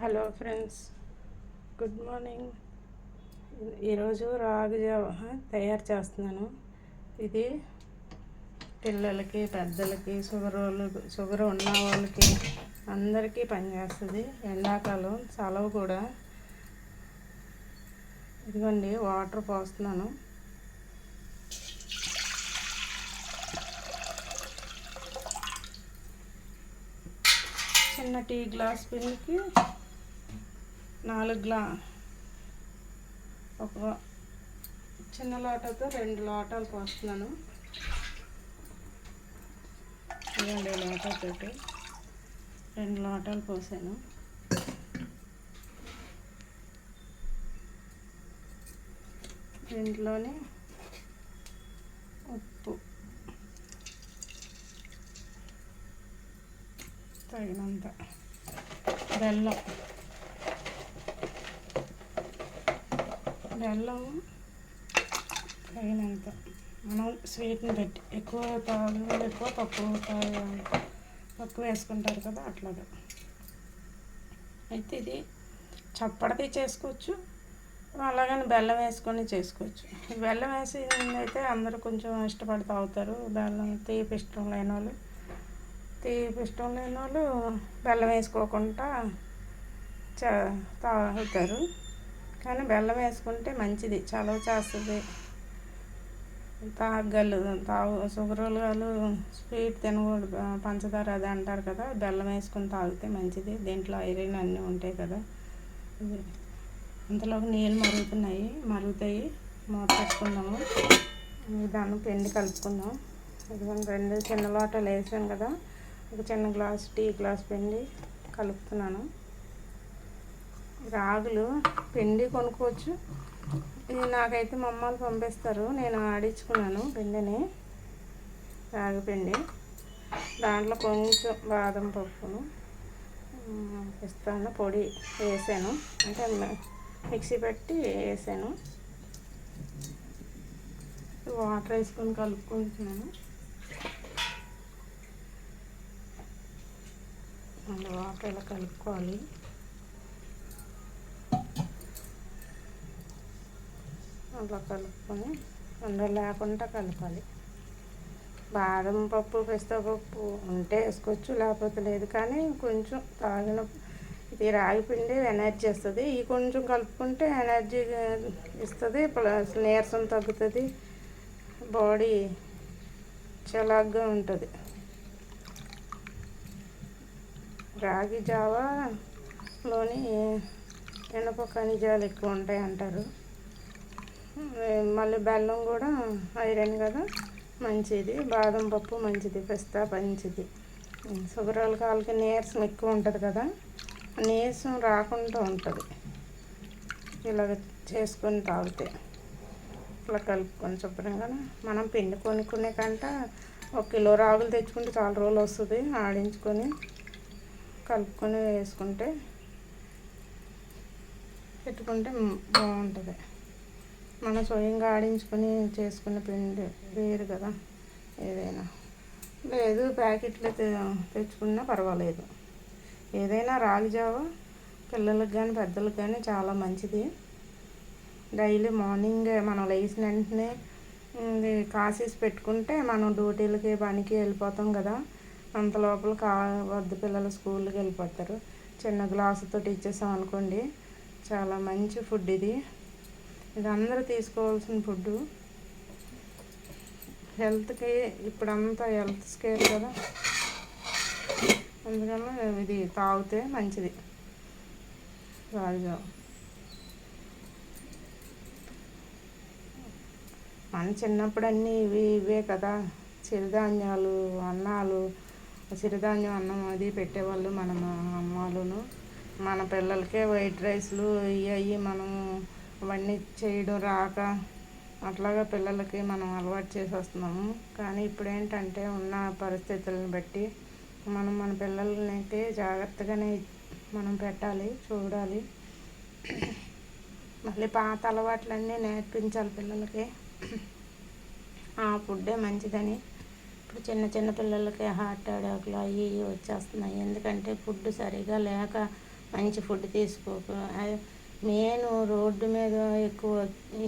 Hello friends, good morning. ఈరోజు రాగి జావ తయారు చేస్తున్నాను. ఇది పిల్లలకి, పెద్దలకి, షుగర్ ఉన్న వాళ్ళకి అందరికీ పనిచేస్తుంది. ఎండాకాలం చలవ కూడా. ఇదిగోండి, వాటర్ పోస్తున్నాను. చిన్న టీ గ్లాస్ పిండికి 4 ఒక చిన్న లోటతో 2 లోటాలు పోస్తున్నాను. ఇదండి, లోటతోటి 2 లోటాలు పోసాను. దీంట్లోనే ఉప్పు తగినంత, బెల్లం తగినంత. మనం స్వీట్ని బట్టి ఎక్కువ తాగే ఎక్కువ, తక్కువ వేసుకుంటారు కదా, అట్లాగా. అయితే ఇది చప్పటిది చేసుకోవచ్చు, అలాగని బెల్లం వేసుకొని చేసుకోవచ్చు. బెల్లం వేసి అయితే అందరూ కొంచెం ఇష్టపడి తాగుతారు. బెల్లం తీపి ఇష్టం లేని వాళ్ళు బెల్లం వేసుకోకుండా తాగుతారు. కానీ బెల్లం వేసుకుంటే మంచిది, చలవ చేస్తుంది. షుగర్ వాళ్ళు స్వీట్ తినకూడదు, పంచదార అది అంటారు కదా, బెల్లం వేసుకొని తాగితే మంచిది. దీంట్లో ఐరన్ అన్నీ ఉంటాయి కదా. ఇంతలోకి నీళ్ళు మరుగుతాయి. మూత పెట్టుకుందాము. దాన్ని పిండి కలుపుకుందాం. ఇదిగోండి, 2 చిన్న లోటాలు వేసాను కదా, ఒక చిన్న టీ గ్లాస్ పిండి కలుపుతున్నాను. రాగులు పిండి కొనుక్కోవచ్చు. ఇది నాకైతే మా అమ్మాలు పంపిస్తారు, నేను ఆడించుకున్నాను పిండిని, రాగి పిండి. దాంట్లో కొంచెం బాదం పప్పును, పిస్తాను పొడి వేసాను, అంటే మిక్సీ పెట్టి వేసాను. వాటర్ వేసుకొని కలుపుకుంటున్నాను. వాటర్ ఇలా కలుపుకోవాలి. అలా కలుపుకొని ఉండలు లేకుండా కలపాలి. బాదం పప్పు, పిస్తా పప్పు ఉంటే వేసుకోవచ్చు, లేకపోతే లేదు. కానీ కొంచెం ఇది రాగి పిండి ఎనర్జీ ఇస్తుంది. ఈ కొంచెం కలుపుకుంటే ఎనర్జీ ఇస్తుంది, ప్లస్ నీరసం తగ్గుతుంది, బాడీ చలాగ్గా ఉంటుంది. రాగి జావాలోని ఇనుప ఖనిజాలు ఎక్కువ ఉంటాయి అంటారు. మళ్ళీ బెల్లం కూడా ఐరన్ కదా, మంచిది. బాదం పప్పు మంచిది, పిస్తా మంచిది. షుగర్ వాళ్ళకి నీరసం ఎక్కువ ఉంటుంది కదా, నీరసం రాకుండా ఉంటుంది ఇలాగ చేసుకొని తాగితే. ఇట్లా కలుపుకొని శుభ్రంగా మనం పిండి కొనుక్కునే కంట 1 కిలో రాగులు తెచ్చుకుంటే చాలా రోజులు వస్తుంది. ఆడించుకొని కలుపుకొని పెట్టుకుంటే బాగుంటుంది. మనం స్వయంగా ఆడించుకొని చేసుకున్న పిండి వేరు కదా. ఏదైనా లేదు, ప్యాకెట్లు తెచ్చుకున్నా పర్వాలేదు. ఏదైనా రాగి జావ పిల్లలకు కానీ పెద్దలకు కానీ చాలా మంచిది. డైలీ మార్నింగ్ మనం లేచిన వెంటనే కాసేసి పెట్టుకుంటే మనం డ్యూటీలకి పనికి వెళ్ళిపోతాం కదా, అంత లోపల వద్ద పిల్లలు స్కూల్కి వెళ్ళిపోతారు. చిన్న గ్లాసుతో ఇచ్చేసాం అనుకోండి, చాలా మంచి ఫుడ్ ఇది. ఇది అందరూ తీసుకోవాల్సిన ఫుడ్డు. హెల్త్కి ఇప్పుడంతా హెల్త్ స్కేర్ కదా, అందుకని ఇది తాగితే మంచిది రాగి జావ. మన చిన్నప్పుడు అన్నీ ఇవే కదా, చిరుధాన్యాలు, అన్నాలు, చిరుధాన్యం అన్నం అది పెట్టేవాళ్ళు మన అమ్మాలును. మన పిల్లలకే వైట్ రైస్లు ఇవి మనము అవన్నీ చేయడం రాక అట్లాగా పిల్లలకి మనం అలవాటు చేసి వస్తున్నాము. కానీ ఇప్పుడు ఏంటంటే ఉన్న పరిస్థితులను బట్టి మనం మన పిల్లలనైతే జాగ్రత్తగానే మనం పెట్టాలి, చూడాలి. మళ్ళీ పాత అలవాట్లన్నీ నేర్పించాలి పిల్లలకి. ఆ ఫుడ్డే మంచిదని. ఇప్పుడు చిన్న చిన్న పిల్లలకి హార్ట్ అటాక్లు అవి వచ్చేస్తున్నాయి. ఎందుకంటే ఫుడ్ సరిగా లేక మంచి ఫుడ్ తీసుకోక మెయిన్ రోడ్డు మీద ఎక్కువ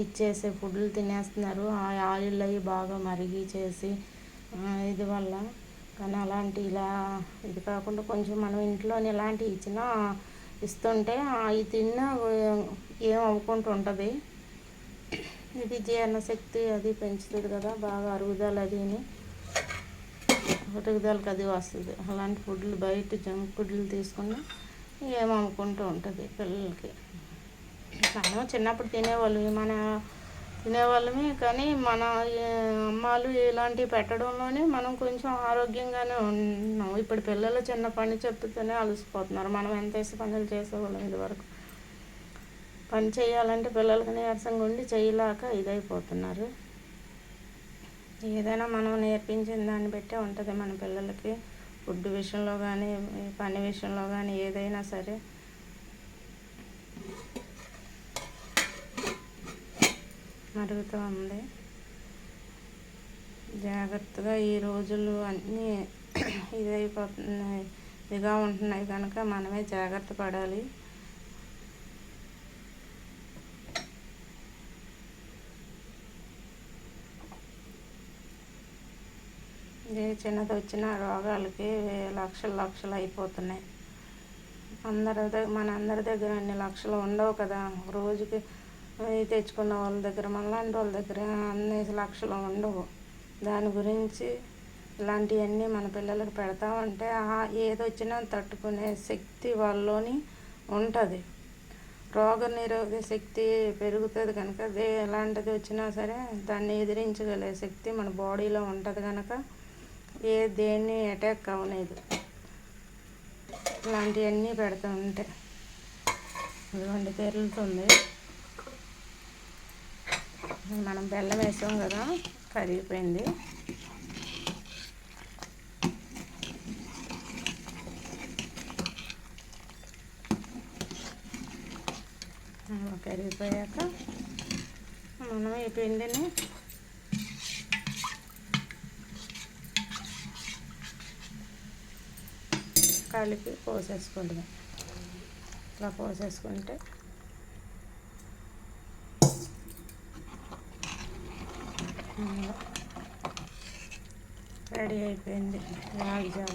ఇచ్చేసే ఫుడ్లు తినేస్తున్నారు. ఆ ఆయిల్ అవి బాగా మరిగి చేసి ఇది వల్ల. కానీ అలాంటి ఇలా ఇది కాకుండా కొంచెం మనం ఇంట్లోనే ఇలాంటివి ఇచ్చినా ఇస్తుంటే అవి తిన్నా ఏం అవ్వకుండా ఉంటుంది. ఇది జీర్ణశక్తి అది పెంచుతుంది కదా, బాగా అరుగుదల అదిని అరుగుదలకు అది వస్తుంది. అలాంటి ఫుడ్లు బయట జంక్ ఫుడ్లు తీసుకుని ఏమనుకుంటూ ఉంటుంది పిల్లలకి. మనం చిన్నప్పుడు తినేవాళ్ళమే కానీ మన అమ్మాలు ఇలాంటివి పెట్టడంలోనే మనం కొంచెం ఆరోగ్యంగానే ఉన్నాం. ఇప్పుడు పిల్లలు చిన్న పని చెప్తూనే అలసిపోతున్నారు. మనం ఎంత పనులు చేసేవాళ్ళం ఇదివరకు. పని చేయాలంటే పిల్లలకి నీరసంగా ఉండి చేయలేక ఇదైపోతున్నారు. ఏదైనా మనం నేర్పించిన దాన్ని బట్టే ఉంటుంది మన పిల్లలకి. ఫుడ్ విషయంలో కానీ పని విషయంలో కానీ ఏదైనా సరే. మరుగుతూ ఉంది. జాగ్రత్తగా ఈ రోజులు అన్నీ ఇదైపోతున్నాయి, ఇదిగా ఉంటున్నాయి కనుక మనమే జాగ్రత్త పడాలి. ఏ చిన్నది వచ్చిన రోగాలకి లక్షలు అయిపోతున్నాయి. మన అందరి దగ్గర అన్ని లక్షలు ఉండవు కదా. రోజుకి తెచ్చుకున్న వాళ్ళ దగ్గర, మనలాంటి వాళ్ళ దగ్గర అన్ని లక్షలు ఉండవు. దాని గురించి ఇలాంటివన్నీ మన పిల్లలకు పెడతా ఉంటే ఏదొచ్చినా తట్టుకునే శక్తి వాళ్ళలోని ఉంటుంది. రోగ నిరోధక శక్తి పెరుగుతుంది కనుక ఎలాంటిది వచ్చినా సరే దాన్ని ఎదిరించగలిగే శక్తి మన బాడీలో ఉంటుంది కనుక దేన్ని అటాక్ అవ్వలేదు. ఇలాంటివన్నీ పెడుతూ ఉంటే ఇదిగోండి తెరులుతుంది. మనం బెల్లం వేసాం కదా, కరిగిపోయింది. కరిగిపోయాక మనం ఈ పిండిని కలిపి పోసేసుకోవడమే. ఇట్లా పోసేసుకుంటే రెడీ అయిపోయింది రాగి జావ.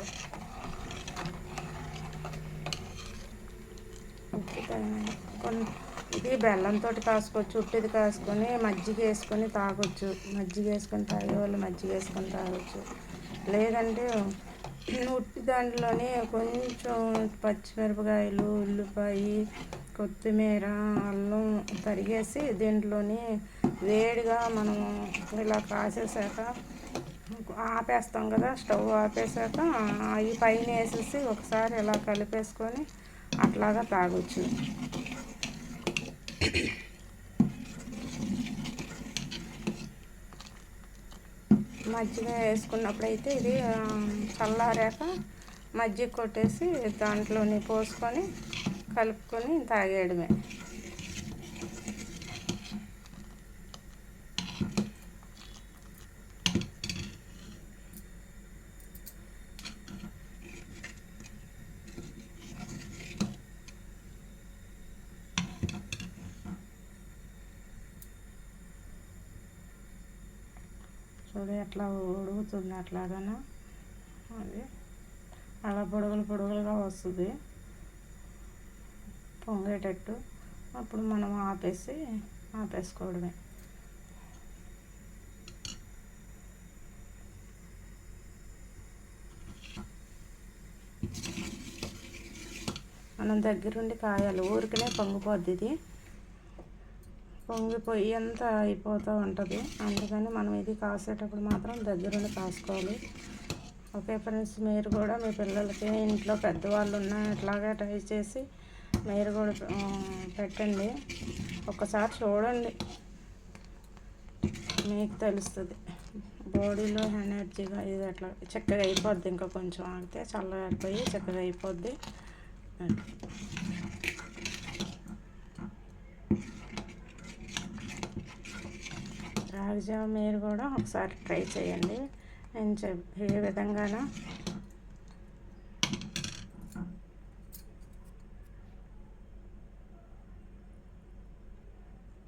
ఇది బెల్లంతో కాసుకోవచ్చు, ఉట్టిది కాసుకొని మజ్జిగ వేసుకొని తాగొచ్చు. మజ్జిగ వేసుకొని తాగేవాళ్ళు మజ్జిగ వేసుకొని తాగొచ్చు. లేదంటే ఉట్టి దాంట్లోనే కొంచెం పచ్చిమిరపకాయలు, ఉల్లిపాయ, కొత్తిమీర, అల్లం తరిగేసి దీంట్లోని వేడిగా మనం ఇలా కాసేసాక ఆపేస్తాం కదా, స్టవ్ ఆపేసాక అవి పైన వేసేసి ఒకసారి ఇలా కలిపేసుకొని అట్లాగా తాగొచ్చు. మజ్జిగ వేసుకున్నప్పుడైతే ఇది చల్లారాక మజ్జిగ కొట్టేసి దాంట్లోని పోసుకొని కలుపుకొని తాగేయడమే. చూడు ఎట్లా ఉడుగుతుంది, అట్లాగనా అది అలా పొడుగులుగా వస్తుంది పొంగేటట్టు. అప్పుడు మనం ఆపేసుకోవడమే. మనం దగ్గరుండి కాయాలి, ఊరికనే పొంగిపోద్ది. ఇది పొంగిపోయి అంతా అయిపోతూ ఉంటుంది. అందుకని మనం ఇది కాసేటప్పుడు మాత్రం దగ్గరుండి కాసుకోవాలి. ఓకే ఫ్రెండ్స్, మీరు కూడా మీ పిల్లలకి ఇంట్లో పెద్దవాళ్ళు ఉన్నా ఇట్లాగే ట్రై చేసి మీరు కూడా పెట్టండి. ఒకసారి చూడండి, మీకు తెలుస్తుంది. బాడీలో ఎనర్జీగా ఇది అట్లా చక్కగా అయిపోద్ది. ఇంకా కొంచెం ఆగితే చల్లబడిపోయి చక్కగా అయిపోద్ది. రాగి జావ మీరు కూడా ఒకసారి ట్రై చేయండి. నేను ఏ విధంగానో